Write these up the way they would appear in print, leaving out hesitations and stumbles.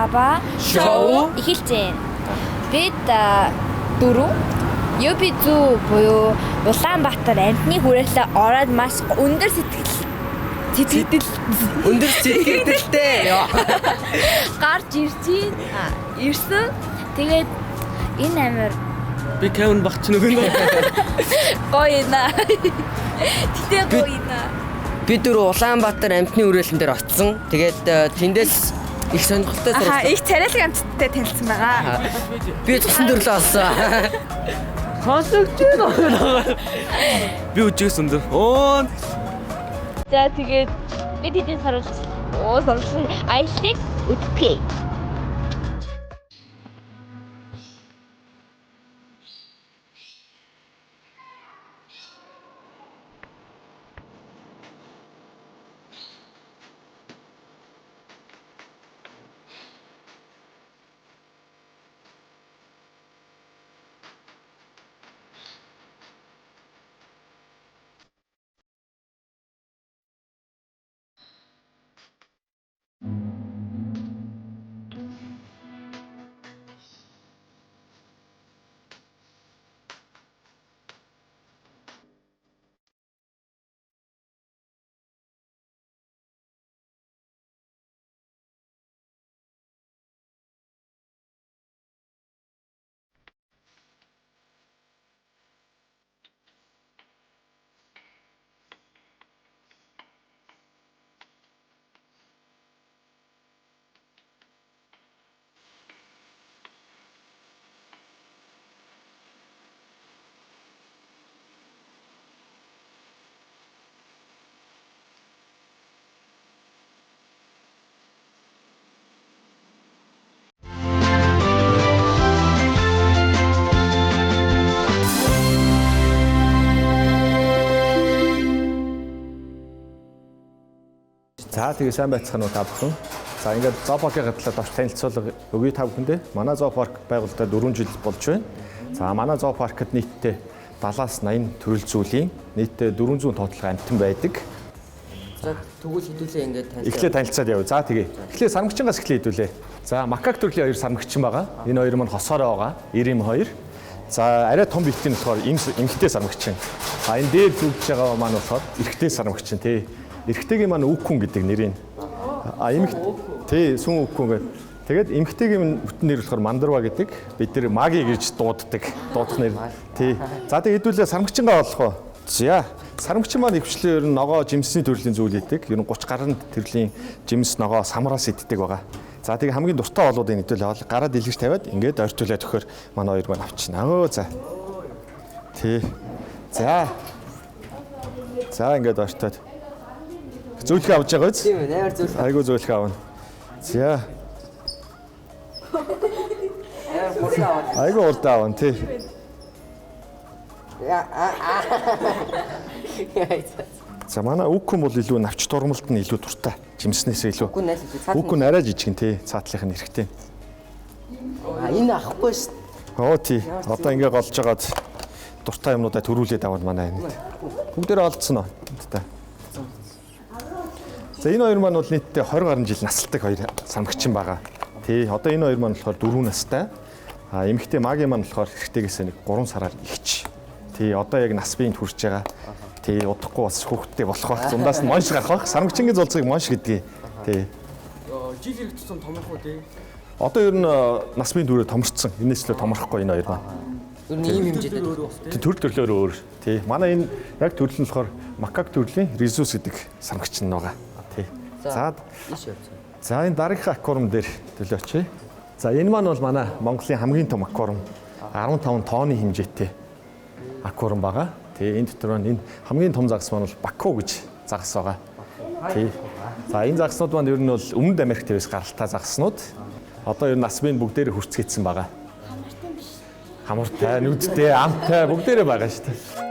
Баба шоу эхэлж байна. Бид дөрөв Юбизүү буюу Улаанбаатар амтны хүрээлээ ороод маш өндөр сэтгэлтэй гарч ирсэн. Тэгээд энэ амир би Кевин багч нүгэн гоё наа. Тэгтээ гоё наа. Би дөрөв Улаанбаатар амтны хүрээлэн дээр очсон. Тэгээд тэндээс их сонирхолтой сурсан. Их царайлаг амттай танилцсан байгаа. Би цусан төрлөө олсон. сонсогч байна. Би үжигс өндөр. За тэгээд бид хэдийн сарвалсан аяллыг үзтгий. За тэгээ сайн байцгаана уу та бүхэн. За ингээд зоопаркийн талаар товч танилцуулга өгье та бүхэндээ. Манай зоопарк байгуулагдаад 4 жил болж байна. За манай зоопаркт нийтдээ 70-аас 80 төрөл зүйлийн нийтдээ 400 тоотлого амтан байдаг. За тэгвэл хэдүүлээ ингээд танилцуулъя. Эхлээд танилцаад явъя. За тэгээ. Эхлээд сармагчингаас эхлэе хэдүүлээ. За макак төрлийн 2 сармагчин байгаа. Энэ хоёр маань хосоороо байгаа. 92. За арай том битийн болохоор эмхтэй сармагчин. А энэ дээр зүгж байгаа маань болохоор эрэгтэй сармагчин тий. Эрэгтэйгийн маань үкүн гэдэг нэрийн. А эмх тий сүн үкүн гэдэг. Тэгээд эмхтэйгийн бүтэн нэр болохоор мандарва гэдэг. Бид нэр маги гэж дууддаг. Дуудах нэр. Тий. За тэгээд хэдүүлээ сармагчингаа олох уу. За сармагчин маань өвчлөө ер нь ногоо жимсний төрлийн зүйл идэг. Ер нь 30 гаруй төрлийн жимс ногоо самраас иддэг байгаа. За тэгээд хамгийн дуртай олуудыг хэдүүлээ гараад илгэж тавиад ингээд ойртуулаад өгөхөр манай хоёр маань авчина. За. Тий. За. За ингээд ойртоод зөөлхөө авч байгаа биз? Тийм ээ, нээр зөөлхөө. Айгуу зөөлхөө авна. За. Айгуу урд авна тий. За манай үкүн бол илүү навч турмалд нь илүү дуртай. Жимснээсээ илүү. Үкүн арай жижигэн тий. Цаатлах нь эрэхтэй. Энэ авахгүй шүү. Тий. Одоо ингээ голж агаад дуртай юмнуудаа төрүүлээд авна манай энэ. Бүгдээрээ олдсон уу? За энэ хоёр маань бол нийтдээ 20 гаруй жил насалдаг хоёр сармагчин байгаа. Тий, одоо энэ хоёр маань болохоор 4 настай. А эмэгтэй маги маань болохоор эрэгтэйгээс нэг 3 сараар ихч. Тий, одоо яг нас биеинд хүрч байгаа. Тий, удахгүй бас хүүхдтэй болох байх. Зундаас нь монш гарах байх. Сармагчингийн зулцгийг монш гэдгийг. Тий. Жил хэрэгцсэн томрох уу тий? Одоо ер нь нас биеийн түрээ томорцсон. Энэс л томрохгүй энэ хоёр маань. Ер нь ийм хэмжээтэй өөр бас тий. Төрөл төрлөөр өөр. Тий. Манай энэ яг төрөл нь болохоор макак төрлийн резус гэдэг сармагчин байгаа. За энэ дараагийнхаа аквариум дээр төлөөч. За энэ маань бол манай Монголын хамгийн том аквариум. 15 тонны хэмжээтэй аквариум байгаа. Тэгээ энэ дотор энэ хамгийн том загас маань бол Баку гэж загас байгаа. Тий. За энэ загаснууд маань ер нь бол Өмнөд Америк төвөөс гаралтай загаснууд. Одоо ер нь нас бие бүгдээрээ хүрцгээсэн байгаа. Хамартай, нүдтэй, амтай бүгдээрээ байгаа шүү дээ.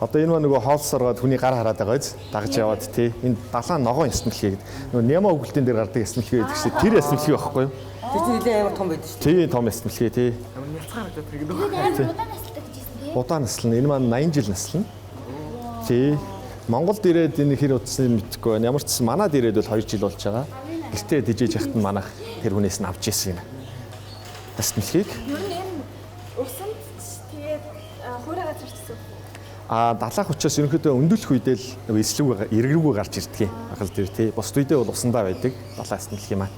Одоо энэ маань нөгөө хоолсоргоод хүний гар хараад байгаа биз? Дагж яваад тий. Энэ далайн ногоон ясмэлхий гэдэг. Нөгөө Немо өгөлтийн дээр гардаг ясмэлхий гэдэг чинь тэр ясмэлхий байхгүй юу? Тэр чинь нэлээд амар том байдаг шүү. Тий, том ясмэлхий тий. Ямар няцхан харагдаад тэр гэдэг. Удаан наслна. Энэ маань 80 жил наслна. Тий. Монголд ирээд энэ хэр утсны мэдгүй байна. Ямар ч сан манад ирээд бол 2 жил болж байгаа. гэртээ дижиж яхад нь манайх тэр хүнээс нь авч ирсэн юм. Ястмлхийг Юу нэр усанд тэгээд хуурайгаа зарчсан. Далаах учраас ерөнхийдөө өндөлөх үедээ л нөгөө эслэг эргэрүүгөө гарч ирдэг юм. Ахал дээр тий. Бусд үедээ бол усандаа байдаг. Далаа ястмлх юм аа.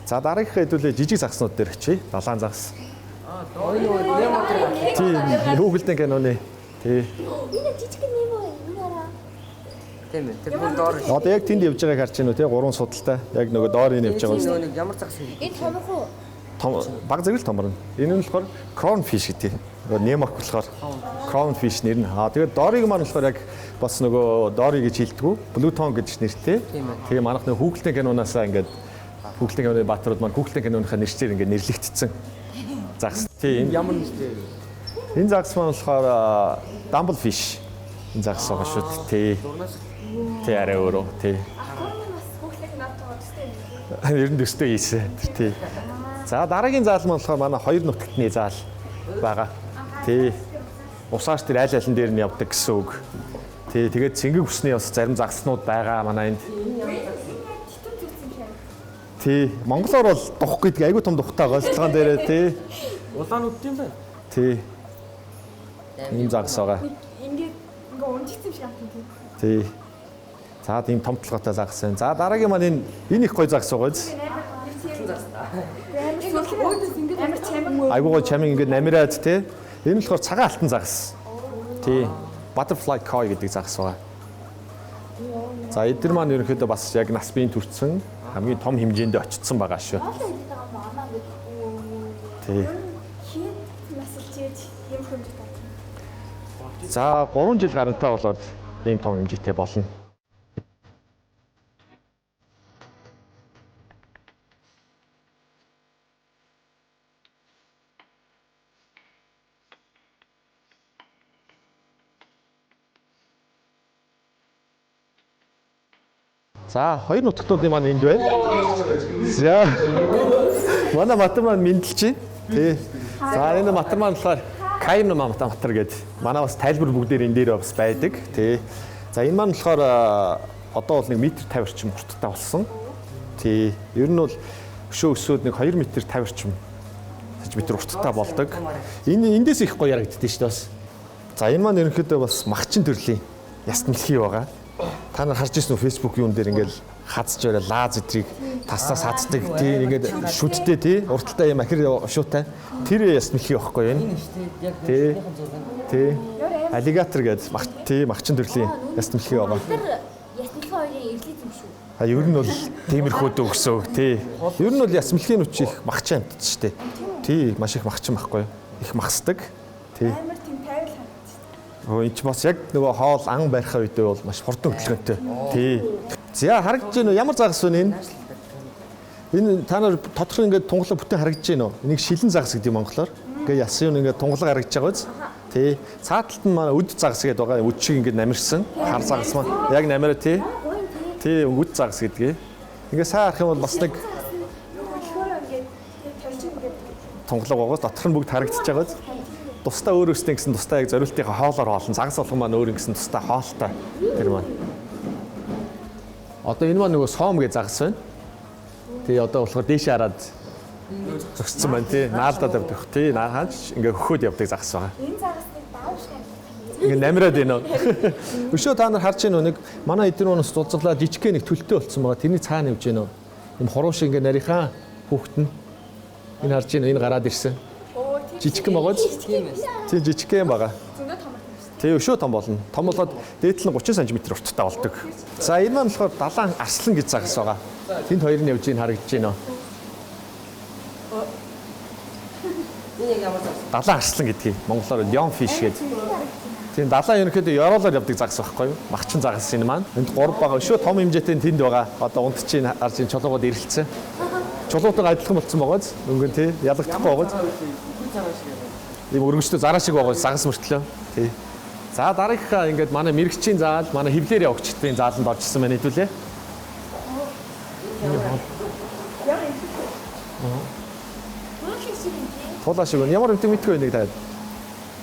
За дараагийнхаа хэдүүлээ жижиг загснууд дээр очие. Далаан загс. Тий, Google-тэй киноны. Тий. Энэ жижиг нэм үү? Энээрээ. Тийм ээ. Тэр бүр доор. Одоо яг тэнд явж байгааг харж байна уу тий? 3 судалтай. Яг нөгөө доорын явж байгаа үст. Нэг ямар загс юм. Энэ томох уу? Баг зэрэг томорно. Энэ нь болохоор crown fish гэдэг. Нөгөө немок болохоор crown fish нэр нь. Тэгээд доорыг маань болохоор яг бас нөгөө доорыг гэж хэлдэг. Blue tongue гэж нэртэй. Тэгээ манайх нөгөө Google-тэй кинонаасаа ингээд Google-тэй киноны бааtruуд маань Google-тэй киноныхаа нэрчээр ингээд нэрлэгдсэн. Загс. Тийм. Ямар нэртэй? Энэ загс маань болохоор dumble fish. Энэ загс байгаа шүү дээ. Тий арай өөрөө. Тий. Бас хүүхдийг наатаа өстэй. Ер нь өстэй хийсэн. Тий. За дараагийн заал маань болохоор манай хоёр нутагтны заал байгаа. Тий. Усааш тэр аль алин дээр нь явдаг гэсэн үг. Тий. Тэгээд цэнгэг усны бас зарим загснууд байгаа манай энд. Тий. Монголоор бол дух гэдэг айгүй том духтай голцлогон дээрээ тий. Улаанууд тийм байна. Тий. Ийм загс байгаа. Ингээд унжигдсан шиг байна тийм. Тий. За тийм томтлоготой загс байна. За дараагийн маань энэ их гоё загс байгаа биз? Амар чамин. Айгуу гоё чамин ингээд намираад тий. Энэ нь болохоор цагаан алтан загс. Тий. Butterfly koi гэдэг загс байгаа. За эдгээр маань ерөнхийдөө бас яг нас биеийн төрсэн хамгийн том хэмжээнд очсон байгаа шүү. Тий. За 3 жил гарантай болоод ийм том хэмжээтэй болно. За хоёр нутагтуудын маань энд байна. За манай матар маань мэдлж байна. Тий. За энэ матар маань болохоор Кайм матар гэдэг. Манай бас тайлбар бүгдээр энэ дээр бас байдаг. Тий. За энэ маань болохоор одоо бол 1 м 50 орчим хурдтай болсон. Тий. Ер нь бол өшөө өсөөд 2 м 50 орчим см урттай болдог. Энэ эндээс их гоё ярагддээ шүү дээ бас. За энэ маань ерөнхийдөө бас махчин төрлийн ястмлхий байгаа. Та нар харж ирсэн үү Facebook юун дээр ингээл хазж байраа лаз эдрийг таснаас хаздаг тий ингээд шүдтэй тий урталтай юм ахир шуутай тэр ястмлхий байхгүй юу тий тий аллигатор гэдэг махчин төрлийн ястмлхий байгаа. Ястмлхий хоёрын эрлэг юм шүү. Ер нь бол тиймэрхүү дөө гэсэн үг тий. Ер нь бол ястмлхийн үчи их махчин амтд ч тий. Тий маш их махчин байхгүй юу? Их махсдаг тий. Амар тийм тайвал Энд ч бас яг нөгөө хоол ан барихаа үедээ бол маш хурдан хөдөлгөөнтэй. Тий. За харагдаж байна уу? Ямар загас вэ энэ? Энэ та нар тодорхой ингээд тунгалаг бүтэн харагдаж байна уу? Энийг шилэн загас гэдэг монголоор. Ингээд ясан юм ингээд тунгалаг харагдаж байгаа биз? Тий. Цааталт нь манай үд загас гэдэг байгаа. Үд шиг ингээд намирсан. Хар загас маань яг намираа тий. Тий, үд загас гэдгээ. Ингээд сайн харах юм бол бас нэг тунгалаг байгаас дотор нь бүгд харагдаж байгаа биз? Тусдаа өөр өстэй гэсэн тусдаа яг зориултынхаа хоолоор хоолн загас болгон маань өөр гэсэн тусдаа хоолтой тэр маань. Одоо энэ маань нөгөө соом гэж загас байна. Тэгээ одоо болохоор дээшээ хараад зогссон байна тий. Наалдаад явдаг тий. Наач ингээ хөхөөд явдаг загас байгаа. энэ загасныг даавш гэх. Ингээ намираад байна уу? Өшөө та нар харж байна уу нэг манай эдгээр уунаас зузглаад жижигхэн нэг төлтөө болцсон байгаа. Тэрний цаана явж байна уу? Им хоруу шиг ингээ нарийнхаа хүүхэд нь энэ харж байна энэ гараад ирсэн. Жижигхэн байгаа биз? Тий жижигхэн байгаа. Зөндөө том байна. Тий өшөө том болно. Том болоод дээдл нь 30 см урттай болдог. За энэ маань болохоор далайн арслан гэж загас байгаа. Тэнд хоёр нь явж ийн харагдаж байна уу? Энэ ямар загас? Далайн арслан гэдгийг монголоор lion fish гэдэг. Тийм далайн ерөнхийдөө ёроолоор явдаг загас байхгүй юу? Махчин загас энэ маань. Энд 3 байгаа. Өшөө том хэмжээтэй тэнд байгаа. Одоо унт чинь харж ийн чулуугууд ирэлцсэн. Чулуутайгаа адилхан болсон байгаа биз? Өнгөн тий ялагдахгүй байгаа биз? Ийм өргөжтэй зараа шиг байгаа загас мөртлөө. Тий. За дараагийнхаа ингээд манай мэрэгчийн заал, манай хевлэр явагчдын зааланд оржсэн байна хэдүүлээ. Туулаа шиг байна. Ямар юмтай мэдгүй нэг таад.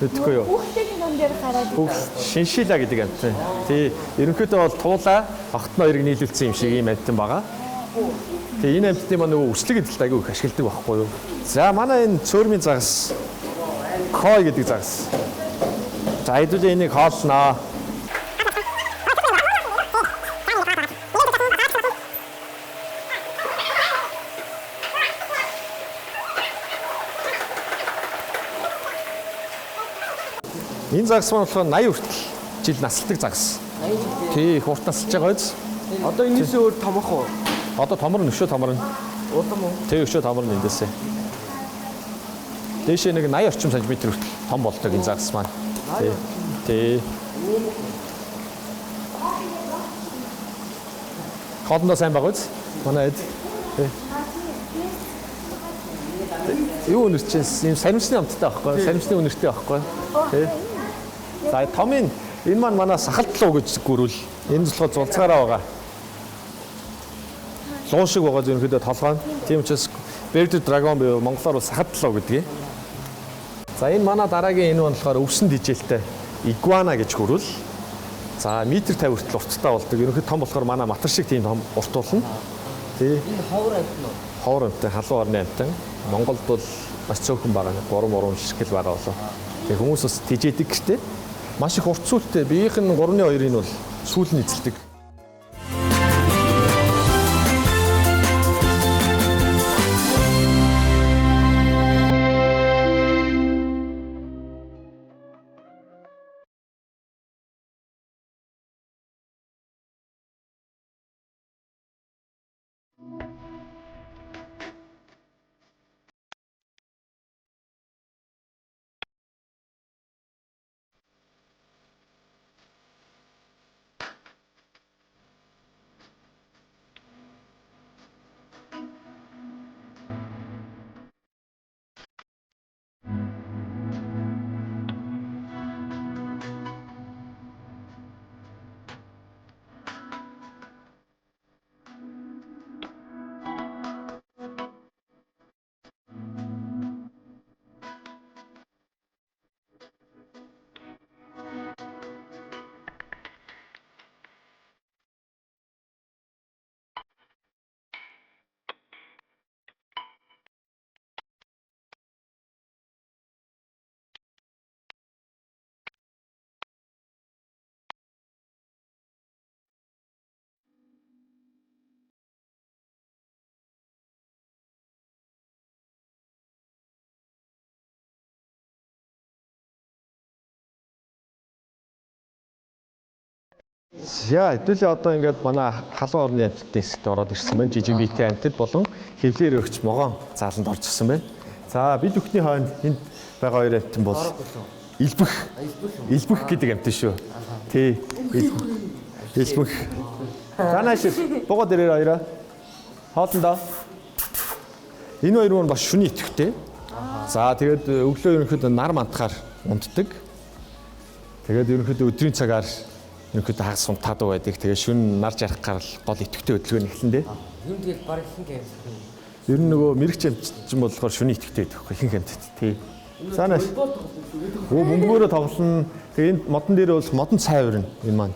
Мэдгүй юу? Хүүхдийн ном дээр гараад Шиншила гэдэг амт. Тий. Ерөнхийдөө бол туулаа огт нь хоёрыг нийлүүлсэн юм шиг ийм амтан байгаа. Тэгээ энэ амьтдын маань нөгөө үслэг эдэлт айгүй их ашигладаг байхгүй юу? За манай энэ цөөрмийн загас кой гэдэг загас. За хэдүүлээ энийг хоолсноо. Энэ загас маань болохоор 80 хүртэл жил насалдаг загас. 80 жил. Тий, их урт насалж байгаа биз? Одоо энэс өөр томох уу? Одоо томор нь өшөө томор нь. Улам уу? Тий, өшөө томор нь эндээсээ. Дээшээ нэг 80 орчим сантиметр хүртэл том болдог энэ загас маань. Тий. Хоолндоо сайн байгаа биз? Манай эд. Юу өнөрч юм саримсны амттай байхгүй юу? Саримсны өнөртэй байхгүй юу? Тий. За томын энэ маань манай сахалтлуу гэж гүрвэл энэ болохоор зулцгаараа байгаа. Луун шиг байгаа зөвхөн толгой нь. Тийм учраас Bearded Dragon буюу монголоор сахалтлуу гэдгийг. За энэ манай дараагийн энэ болохоор өвсөн дижээлтэй игуана гэж гүрвэл. За метр 50 хүртэл урттай болдог. Ерөнхийдөө том болохоор манай матар шиг тийм том урт болно. Тий. Энэ ховор амт нь. Ховор амттай халуун орны амттай. Монголд бол маш цөөхөн байгаа. 3 ширхэл байгаа болоо. Тэгээ хүмүүс бас тижээдэг гэжтэй. Маш их урт сүлтэй. Биеийнх нь 3-2-ыг бол сүүл нь эзэлдэг. За хэдүүлээ одоо ингээд манай халуун орны амьтдын хэсэгт ороод ирсэн байна. Жижиг биетэй амьтад болон хэвлээр өгч могоон зааланд орж ирсэн байна. За бид бүхний хойно энд байгаа хоёр амьтан бол илбэх. Илбэх гэдэг амьтан шүү. Тий. Илбэх. За нааш богоо дээрээ хоёроо. Хоолндоо. Энэ хоёр нь бас шүний идэвхтэй. За тэгээд өглөө ерөнхийдөө нар мантахаар унтдаг. Тэгээд ерөнхийдөө өдрийн цагаар ерөнхийдөө хагас унтаадаг байдаг. Тэгээ шүн нар жарах гарал гол идэвхтэй хөдөлгөөн эхлэндээ. Юм тэгэл баг ихэнх амьд. Ер нь нөгөө мэрэгч амьтчин болохоор шүний идэвхтэй байдаг. Ихэнх амьтд тий. За нааш. Бөмбөгөөрөө тоглоно. Тэгээ энэ модон дээр бол модон цай авирна энэ маань.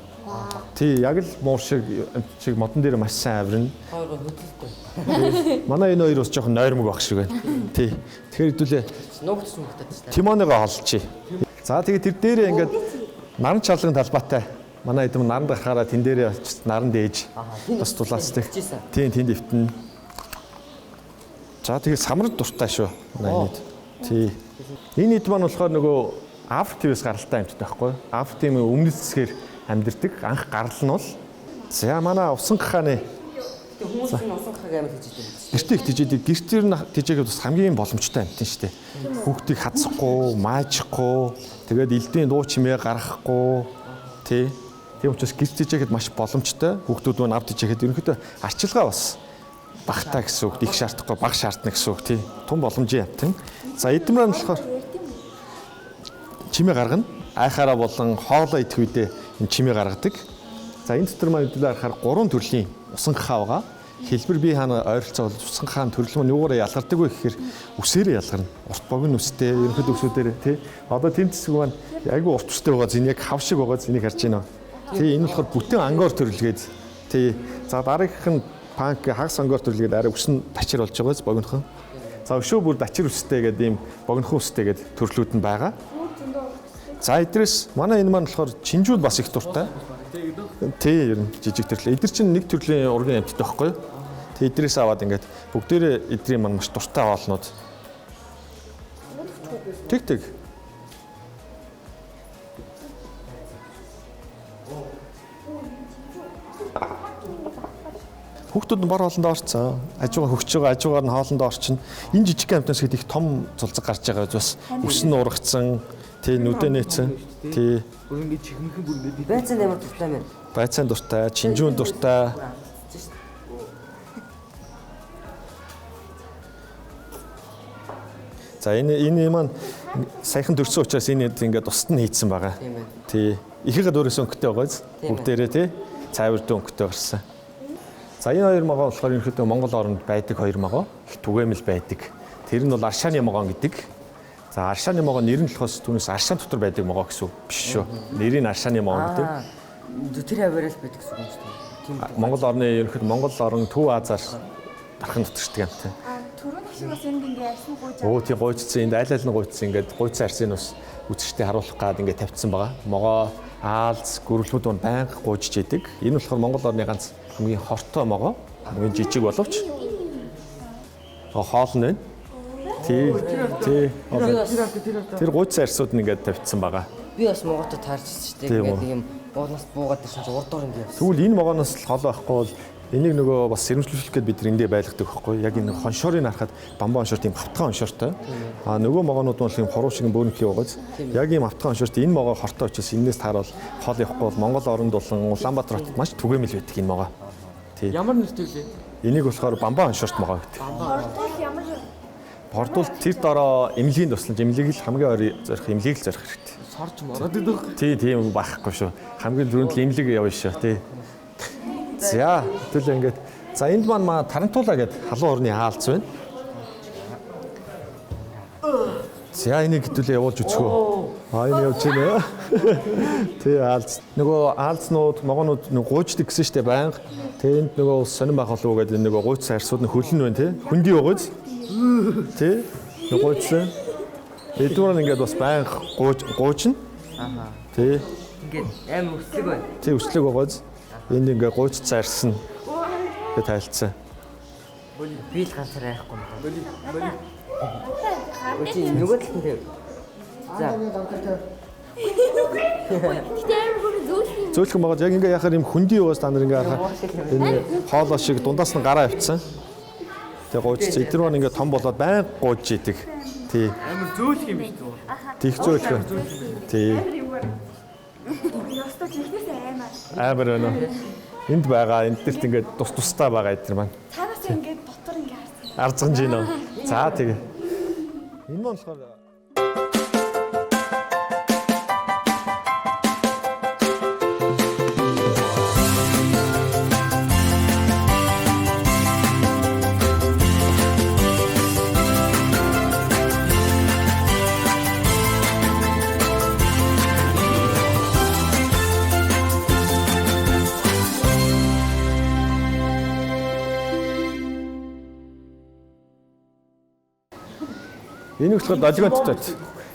Тий, яг л муур шиг амьт шиг модон дээр маш сайн авирна. Хоёроо хөдөлгөхгүй. Манай энэ хоёр бас жоохон нойрмог баг шиг байна. Тий. Тэгэхээр хэдүүлээ нуугдсан мөхтэй тест. Тимоныгоо холчий. За тэгээ тэр дээрээ ингээд наран чалгын талбайтай. Манай эдэм наранд гарахаараа тэн дээрээ наран дээж бас дулаацдаг. Тийм тэнд өвтөн. За тэгээ самрад дуртай шүү. Манай эд. Тий. Энэ эд маань болохоор нөгөө Африкээс гаралтай амьтдаг байхгүй юу? Африкийн өмнөд хэсгээр амьдардаг. Анх гарал нь бол за манай усан хааны хүмүүс энэ усан хаг амьд хийж идэв. гэртээ их тижээдэг. Гэртээр нь тижээгээд бас хамгийн боломжтой амьтан шүү дээ. Хүүхдийг хацахгүй, маажихгүй, тэгээд элдийн дуу чимээ гаргахгүй. Тий. Тийм учраас гэрт тижээхэд маш боломжтой. Хүүхдүүд маань авд тижээхэд ерөнхийдөө арчилгаа бас багтаа гэсэн үг. Их шаардахгүй, бага шаардна гэсэн үг. Тий. Тун боломжийн амтан. За эдэмрээ нь болохоор чимээ гаргана. Айхаараа болон хоолоо идэх үедээ энэ чимээ гаргадаг. За энэ дотор маань хэдүүлээ харахаар 3 төрлийн усан хаа байгаа. Хэлбэр бие хаана ойролцоо болж усан хаан төрөл маань юугаараа ялгардаг вэ гэхээр үсээрээ ялгарна. Урт богино үстэй, ерөнхийдөө үсүүдээр тий. Одоо тэнд хэсэг маань айгүй урт үстэй байгаа зин яг хав шиг байгаа зэнийг харж байна. Тий энэ болохоор бүтэн ангоор төрөлгээд тий. За дараагийнх нь панк хагас сонгоор төрлөгээд арай өсөн тачир болж байгааз богинохон. За өшөө бүр дачир өстэй гэдэг ийм богинохон өстэй гэдэг төрлүүд нь байгаа. За эдрээс манай энэ маань болохоор чинжүүл бас их дуртай. Тий, ер нь жижиг төрлөө. Эдгээр чинь нэг төрлийн ургийн амьтад байхгүй юу? Тий, эдрээс аваад ингээд бүгдээрээ эдрийн маань маш дуртай хоолнууд. Тэг. Хүүхдүүд нь бор хоолндоо орцсон. Ажууга хөгж байгаа, ажуугаар нь хоолндоо орчин. Энэ жижиг амтнаас хэд их том цулцаг гарч байгаа бас өс нь ургацсан, тий нүдэ нээсэн, тий. Бүр ингэ чихмхэн бүр ингэ Байцаанд ямар дуртай мэн. Байцаан дуртай, чинжүүн дуртай. За энэ маань саяхан төрсөн учраас энэ ингээд устд нь хийцэн байгаа. Тийм ээ. Тий. Ихэхэд өөрөөс өнгөтэй байгааз бүгдээрээ тий цайвар дөө өнгөтэй гарсан. За энэ хоёр могоо болохоор ерөнхийдөө Монгол оронд байдаг хоёр могоо их түгээмэл байдаг. Тэр нь бол аршааны могоо гэдэг. За аршааны могоо нэр нь болохоос түүнээс аршаан дотор байдаг могоо гэсэн үг биш шүү. Нэрийг аршааны могоо гэдэг. Тэр хаваарал байдаг гэсэн үг шүү. Тийм. Монгол орны ерөнхийдөө Монгол орон Төв Азаар дархан доторчдаг юм тий. Түрүүн шиг бас энд ингээ арьсан гуйж Оо тий гуйцсан энд аль аль нь гуйцсан ингээд гуйцсан арсын ус үзэгчтэй харуулах гад ингээд тавьчихсан байгаа. Могоо аалз гөрөлмөд он байнга гуйжж идэг. Энэ болохоор Монгол орны ганц хамгийн хортой могоо. Хамгийн жижиг боловч хоол нь байна. Тий. Тэр гуйцсан арсууд нь ингээд тавьчихсан байгаа. Би бас Монголд таарч ирсэн шүү дээ. Ингээд юм уунаас буугаад ирсэн чинь урд дор ингээд. Тэгвэл энэ могооноос л хол байхгүй бол энийг нөгөө бас сэрэмжлүүлэх гээд бид эндээ байлгадаг байхгүй яг энэ хоншорыг харахад бамбаа хоншор тийм хавтгай хоншортой. А нөгөө могоонууд бол юм хоруу шиг бөөнхий байгааз яг ийм хавтгай хоншорт энэ могоо хортой учраас энээс тааруул хол явахгүй бол Монгол оронд болон Улаанбаатар хотод маш түгээмэл байдаг энэ могоо. Тий. ямар нэртэй лээ? Энийг болохоор бамбаа хоншорт могоо гэдэг. Хортол ямар Хортвол тэр дороо эмнэлгийн тусламж эмнэлийг л хамгийн ойр зорих эмнэлийг л зорих хэрэгтэй. Сорж мороод идэх. Тий, тийм байхгүй шүү. Хамгийн түрүүнд л эмнэлэг явна шүү. Тий. За тэгэл ингээд за энд маань тарантуула гэдэг халуун орны хаалц байна. За энийг хэдүүлээ явуулж үзхөө. Энэ явж байна. Тэ хаалц. Нөгөө хаалцнууд могоонууд нөгөө гуйждаг гэсэн штэ байнга. Тэнд нөгөө сонирн байх болов уу гэдэг нөгөө гуйцсан арсууд нь хөлн байна тий. Хөндөй байгааз. Тэ нөгөө гуйцсан. Эдгээр нь ингээд бас байнга гуйчна. Ахаа. Тэ. Ингээд амар өслөг байна. Тэ өслөг байгааз. Энд ингээ гуйцсан арсан гэж тайлцсан. Би л ганцаар айхгүй юм. Үгүй нөгөө талд нь. За. Зөөлхөн байгаа яг ингээ яхаар юм хөндөй яваас та нар ингээ харахад энэ хоолоо шиг дундаас нь гараа авчихсан. Тэгээ гуйцсан. Эдгээр маань ингээ том болоод байнга гуйж идэг. Тий. Амар зөөлх юм биш үү? Тих зөөлхөн. Тий. Ястаа чихнээс аймаа. Амар байна. Энд байгаа эндэлт ингээд тусдаа байгаа эдгээр маань. Цаанаас ингээд дотор ингээд харсан. Арзган жин үү. За тэгээ. Энэ маань болохоор энэ болохоор долгионттой.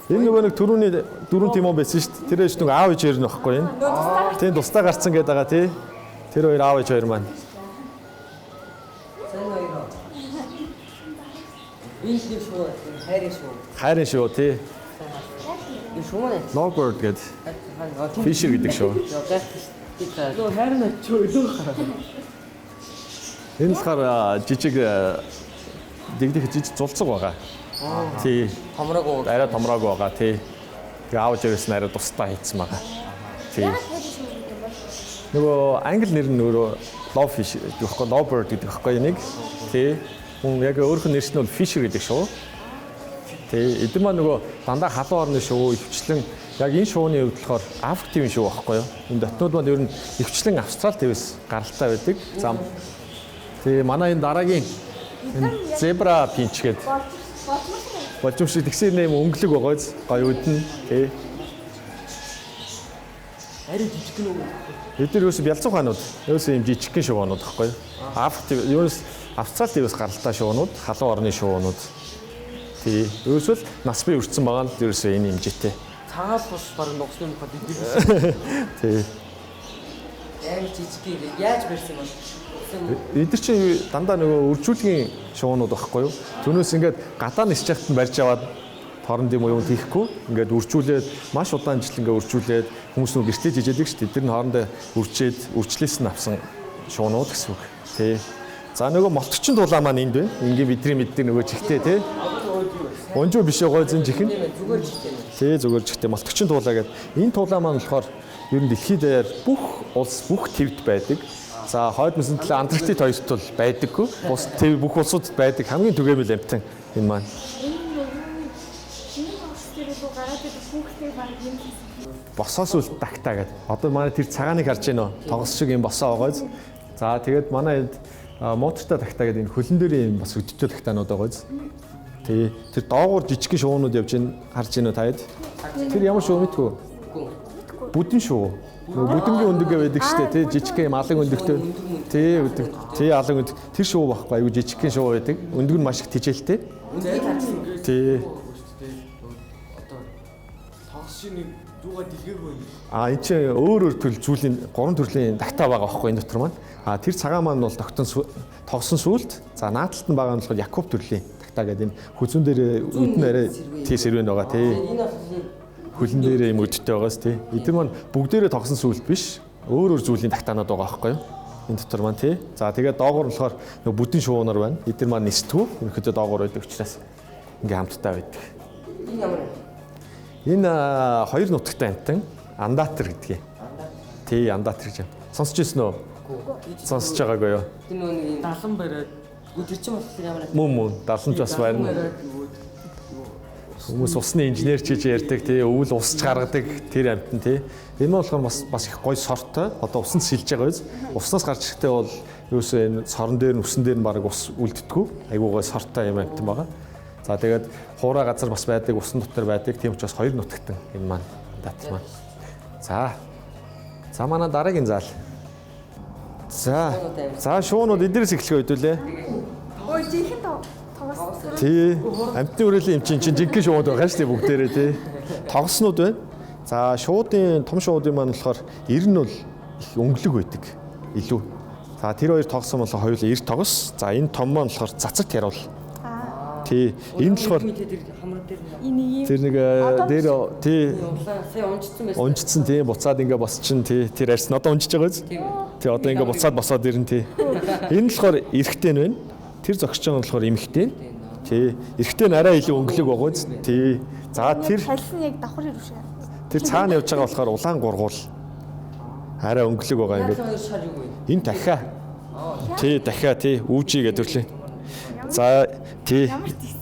Энэ нөгөө нэг түрүүний дөрөв тим юм байсан шүү дээ. Тэр ээж нөгөө аав ээж хоёр нь багхгүй энэ. Тийм тусдаа гарцсан гэдэг байгаа тий. Тэр хоёр аав ээж хоёр маань. Энэ шүү хайрын шүү. Хайрын шүү тий. Энэ шүү мөн. Lovebird гэдэг. Fisher гэдэг шүү. Нөө хайрын очоо өдөөх. Энэ болохоор жижиг дэгдэх жижиг зулцэг байгаа. Тий. Томроогүй. Арай томроогүй байгаа тий. Тэгээ аавж өрөөс нь арай тусдаа хийцэн байгаа. Тий. Нөгөө англи нэр нь өөрөө love fish гэдэг байхгүй lovebird гэдэг байхгүй энийг. Тий. Хүн яг өөрөх нь нэрс нь бол fisher гэдэг шүү. Тий. Эдгээр маань нөгөө дандаа халуун орны шүү өвчлэн яг энэ шууны хувьд болохоор Африк тийм шүү байхгүй юу? Энэ дотнууд маань ер нь өвчлэн Австрал твс гаралтай байдаг. Зам. Тий. Манай энэ дараагийн энэ зебра пинч гэдэг болж шиг тэгсэн нэм өнгөлөг байгааз гоё үдэн тий. Арай жижиг гэнэ үү? Эдгээр юус бялцхан хаанууд. Юус юм жижигхэн шувуунууд гэхгүй. Юус Австралид юус гаралтай шувуунууд, халуун орны шувуунууд. Тий. Юусвал нас бий өрцөн байгаа нь юус энэ хэмжээтэй. Цагаал бас баг нугсны мөхөд идэв. Тий. Амар жижиг юм. Яаж барьсан бол? Эдгээр чинь дандаа нөгөө үржүүлгийн шувуунууд байхгүй юу? Түүнээс ингээд гадаа нисч яхад нь барьж аваад хооронд юм уу тийхгүй ингээд үржүүлээд маш удаан жил ингээд үржүүлээд хүмүүс нөгөө гэртээ жижигдэг шүү дээ. Тэр нь хоорондоо үржлээс нь авсан шуунууд гэсэн үг. Тий. За нөгөө молтгчин дулаан маань энд байна. Ингийн бидний мэддэг нөгөө чихтэй тий. Унжуу биш гой зэн чихэн. Зүгээр жижиг юм. Тий зүгээр чихтэй молтгчин дулаа гэдэг. Энэ дулаан маань болохоор ер нь дэлхийд даяар бүх улс бүх твд байдаг. За хойд мэсэнтлээ Антарктид хоёрт бол байдаггүй. Бус төв бүх улсуудад байдаг хамгийн түгээмэл амтан энэ маань. Босоос үл тагтаа гэдэг. Одоо манай тэр цагааныг харж байна уу? Тогос шиг юм босоо байгааз. За тэгээд манай муутай тагтаа гэдэг энэ хөлн дээр юм бас өдөртөө тагтаанууд байгааз. Тий. Тэр доогуур жижиг шуунууд явж байна. Харж байна уу таад? Тэр ямар шуу мэдгүй. Бүдэн шуу. Нөгөө бүдэнгийн өндөгөө байдаг штэ тий жижиг юм алан өндөгтэй. Тий өдөг. Тий алан өндөг. Тэр шуу байхгүй аюу жижигхэн шуу байдаг. Өндөг нь маш их тижээлтэй. Тий. Шинийг дууга дэлгэргүй. Энд чинь өөр төрөл зүйлийн 3 төрлийн тагтаа байгаа байхгүй энэ дотор маань. Тэр цагаан маань бол тогсон сүлд. За нааталт нь байгаа нь болохоор Якуб төрлийн тагтаа гэдэг энэ хүзүүн дээр өдөн арай тий сэрвэн байгаа тий. Хөлн дээр юм өдтэй байгаас тий. Эдгээр маань бүгдээрээ тогсон сүлд биш. Өөр зүйлийн тагтаанууд байгаа байхгүй юу? Энэ дотор маань тий. За тэгээд доогуур нь болохоор нөгөө бүдэн шуунаар байна. Эдгээр маань нистгүү. Ерөнхийдөө доогуур байдаг учраас ингээм хамтдаа байдаг. Энэ ямар вэ? Энэ хоёр нутагтай амтан андатер гэдгийг. Тий, андатер гэж. Сонсч ирсэн үү? Сонсож байгаагүй юу? Тэр нөгөө Далан бариад гүдэр чинь болохоор ямар вэ? Мөн даланч бас байна. Хүмүүс усны инженер ч гэж ярьдаг тий, өвөл усч гаргадаг тэр амтан тий. Энэ нь болохоор бас их гоё сортой. Одоо усанд сэлж байгаа биз. Уснаас гарч ирэхдээ бол юусоо энэ сорон дээр нүсэн дээр нь баг ус үлддэггүй. Айгуу гоё сортой юм амтан байгаа. За тэгээд хуурай газар бас байдаг, усан дотор байдаг. Тийм учраас хоёр нутагтан энэ маань дат маань. За манай дараагийн зал. За шуунууд эднэрээс эхлэхээ хэдүүлээ. Ой жинхэнэ тогос. Тий. Амтны үрээлийн юм чинь жинхэнэ шуунууд байгаа шүү дээ бүгдээрээ тий. Тогснууд байна. За шуудын том шуудын маань болохоор ер нь бол их өнгөлөг байдаг. Илүү. За тэр хоёр тогсон болохоор хоёулаа 90 тогос. За энэ том маань болохоор цацагт яруул. Тий. Энэ болохоор тэр нэг дээр тий унжицсан тий буцаад ингээ босчин тий тэр арьс нь одоо унжиж байгаа биз? Тий одоо ингээ буцаад босоод ирэн тий. Энэ болохоор эрэгтэй нь байна. Тэр зогсож байгаа нь болохоор эмэгтэй. Тий. Эрэгтэй нь арай илүү өнгөлөг байгаа биз? Тий. За тэр Салсан яг давхар ирв шиг. тэр цаана явж байгаа болохоор улаан гургуул. Арай өнгөлөг байгаа ингээ. Энэ дахиа. Тий дахиа тий үүжи гэдэг төрлөө. За тий.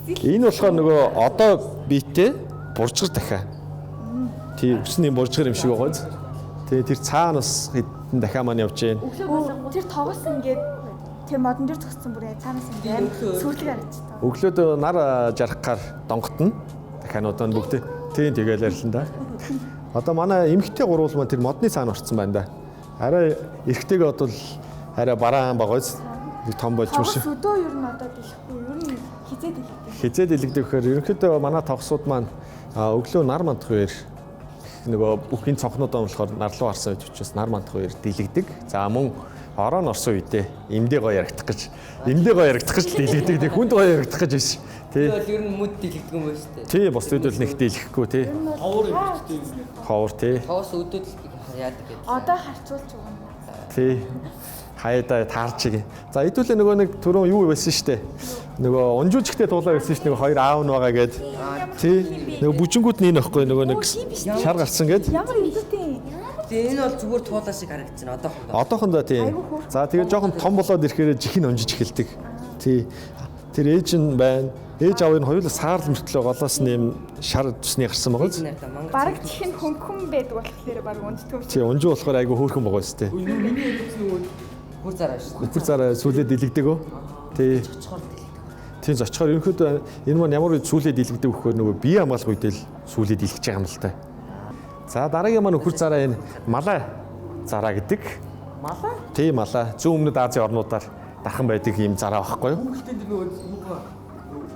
Энэ болохоор нөгөө одоо биетэй буржгар дахиа. Тий өсний буржгар юм шиг байгаа биз? Тий тэр цаана бас хэдэн дахиа маань явж байна. Тэр тогос ингээд тэр модон дээр зогссон бүр цаанаас ингээд сүрлэг харагдчихсан. Өглөөд нар жарахаар донготно. Дахианууд нь бүгд тий тэгэл ярьлаа да. Одоо манай эмэгтэй гурвал маань тэр модны цаана орцсон байна да. Арай эрэгтэйгээ бодвол арай бараан байгаа биз? Нэг том болж байна шиг. Өдөө ер нь одоо дэлэхгүй ер нь хизээ дэлгдэг. Хизээ дэлгдэг гэхээр ерөнхийдөө манай тогсууд маань өглөө нар мандах үеэр нөгөө бүхний цонхнуудаа болохоор нар руу харсан үед учраас нар мандах үеэр дэлгдэг. За мөн орон орсон үедээ эмдээ гоё ярагдах гэж дэлгдэг. Тэг хүнд гоё ярагдах гэж биш. Тий. Тэгэл ер нь мүд дэлгдэг юм байна шүү дээ. Тий, бос өдөл нэг дэлгэхгүй тий. Ховор эмчтэй. Ховор тий. Тоос өдөөд яадаг гэдэг. Одоо харьцуулж байгаа. Тий. Хаяада таарчиг. За хэдүүлээ нөгөө нэг түрүүн юу байсан штэ. Нөгөө унжуулжигтэй туулаа байсан ш нөгөө хоёр аав нь байгаа гээд. Тий. Нөгөө бүжингүүд нь энэ байхгүй нөгөө нэг шар гарсан гээд. Ямар эвдтэй. Тэгээ энэ бол зүгээр туулаа шиг харагдчихна одоохондоо. Одоохондоо тий. За тэгээ жоохон том болоод ирэхээр жихэн унжиж эхэлдэг. Тий. Тэр ээж нь байна. Ээж аав нь хоёулаа саарл мөртлөө голоос нэм шар тусны гарсан байгаа биз? Бараг чихэн хөнгөн байдаг болохоор баг унждаг. Тий, унжуу болохоор айгүй хөөрхөн байгаа биз тээ. Бүр зараа шүү. Бүр зараа сүлээ дэлгдэг өө. Тий. Тий зочхоор ерөнхийдөө энэ маань ямар сүүлээ дэлгдэг вөхөр нөгөө бие хамгаалах үедээ л сүүлээ дэлгэж байгаа юм л та. За дараагийн маань өхөр зараа энэ малай зараа гэдэг. Малаа? Тийм малай. Зүүн өмнөд Азийн орнуудаар дархан байдаг ийм зараа байхгүй юу? Хүүхэлдэнд нөгөө юугаа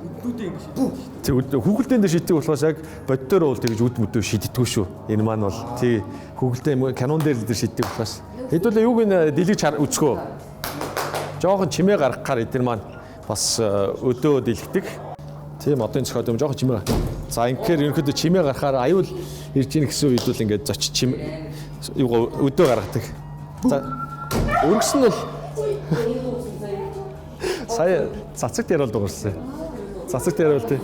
үднүүдээ ингэ шийдэж. Тэг хүүхэлдэйн дээр шийддэг болохоос яг боддоор бол тэгж үд мөдөө шийддэггүй шүү. Энэ маань бол тий хүүхэлдэйн канон дээр шийддэг болохоос. Хэдүүлээ юуг нь дэлгэж үзгөө. Жохон чимээ гаргахаар эдгээр маань бас өдөө дэлгдэг. Тийм одын цохоод юм жохон чимээ. За ингээр ерөнхийдөө чимээ гаргахаар аюул ирж ийн гэсэн үед бол ингээд зоч чим юугаа өдөө гаргадаг. За өргөс нь бол сая цацагт яруулд дуурсан. Цацагт яруул тий.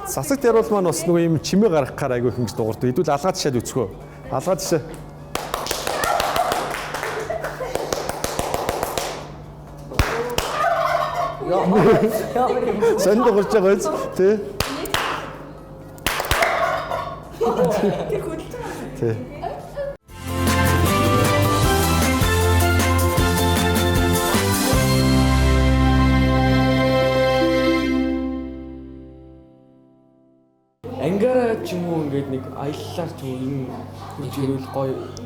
Цацагт яруул маань бас нөгөө юм чимээ гаргахаар айгүй их ингэж дуурдаг. Хэдүүл алгаад тишээд үзхөө. Алгаад тишээ. Сэн дуурж байгаа биз тий. Тий. Ангаараа ч юм уу ингээд нэг аяллаар ч юм уу энэ хурж ирвэл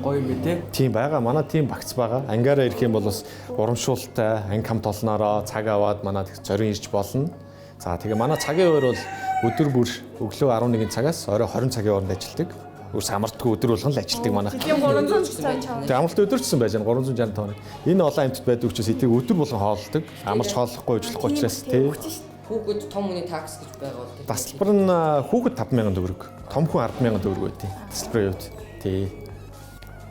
гоё юм бэ те. Тийм байгаа. Манай тийм багц байгаа. Ангаараа ирэх юм бол бас урамшуултай, анги хам толноороо цаг аваад манад зорин ирж болно. За тэгээ манай цагийн хувьд бол өдөр бүр өглөө 11 цагаас орой 20 цагийн хооронд ажилладаг. Үс амралтгүй өдөр болгон л ажилладаг манай. Тийм 300 цаг чам. Тэгээ амралт өдөрчсөн байж байгаа 365 хоног. Энэ олон амьтад байдаг учраас эдийг өдөр болгон хооллдог. Амарч хооллохгүй ажиллахгүй учраас тий. Хүүхэд том хүний такс гэж байгаа бол. Тасалбар нь хүүхэд 5,000 төгрөг. Том хүн 10,000 төгрөг байдیں۔ Тасалбарын үед. Тий.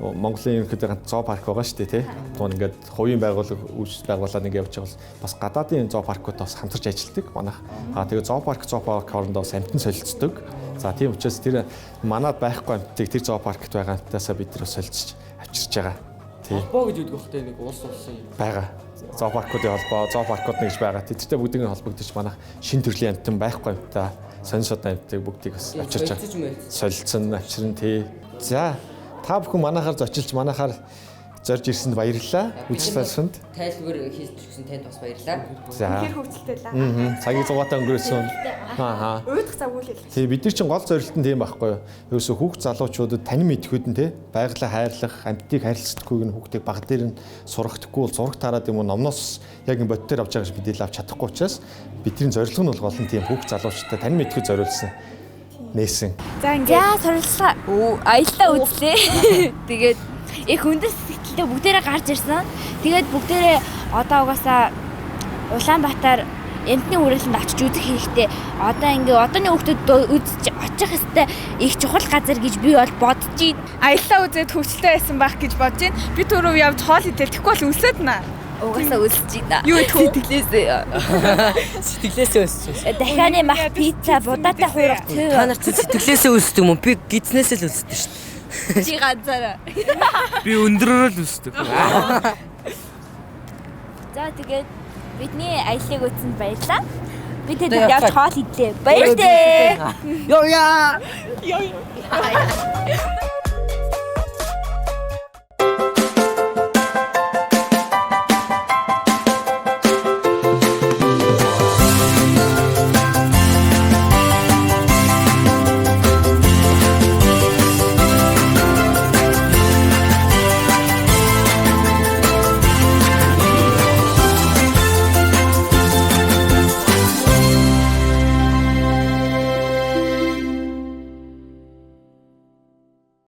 Монголын ерөнхийдөө ганц зоо парк байгаа шүү дээ тий. Туун ингээд хувийн байгууллага байгуулаад ингээд явж байгаа бол бас гадаадын зоо паркууд бас хамтарч ажилладаг манайх. Тэгээ зоо парк хоорондоо бас амтан солилцдог. За тийм учраас тэр манад байхгүй амттыг тэр зоо паркт байгаа амтаасаа бид нар солилцож авчирч байгаа. Тий. Холбоо гэж үүдгөх хөтэй нэг улсын байгаа. Зоо паркуудын холбоо, зоо паркууд нэгж байгаа. Тэдтэй бүгдийг нь холбогдож манайх шин төрлийн амтан байхгүй амтаа, сонь содон амтыг бүгдийг бас авчирч байгаа. Солилцсон авчирн тий. За та бүхэн манайхаар зочилж манайхаар зорж ирсэнд баярлалаа. Үзэлсэнд Тайлбар хийж өгсөн танд бас баярлалаа. за Хэр хөвцөлтэй лээ. цагийн зугаатай өнгөрөөсөн. Аа. Уйдах цаг үйл хэлээ. Тий бид нар чинь гол зорилт нь тийм байхгүй юу? Ерөөсө хүүхд залуучуудад танин мэдхүйд нь тий байгалаа хайрлах, амьтдыг хайрлахдаггүйг нь хүүхдийг баг дээр нь сургахдаггүй бол зураг тараад юм уу номноос яг бодит дээр авч байгаа гэж бид авч чадахгүй учраас бидний зорилго нь бол гол нь тийм хүүхд залуучуудад танин мэдхүйд зориулсан нээсэн. За ингээд Суралцлаа. Аяллаа үзлээ. Тэгээд их хүндэс сэтгэлтэй бүгдээрээ гарч ирсэн. Тэгээд бүгдээрээ одоо угаасаа Улаанбаатар эмтний хүрээлэнд очиж үзэх хэрэгтэй. Одоо ингээ одооны хүүхдүүд үзэж очих хэвээр их чухал газар гэж би бол бодож байна. аяллаа үзээд хөвчлээ байсан байх гэж бодож байна. Би түрүү явж хоол идэл тэгэхгүй бол үлсээд наа. Угаасаа үзэж байна. Юу идэх вэ? Сэтгэлээсээ. Сэтгэлээсээ өссөн. Дахианы мах пицца, будаатай хуурга цэв. Та нар сэтгэлээсээ өсдөг юм уу? Би гидснээсээ л өсдөг шүү дээ. Чи ганцаараа. би өндрөөр л үсдэг. За тэгээд бидний аяллыг үзсэнд баярлалаа. Би тэдэд явж хоол идлээ. Баярлалаа. Ёо яа.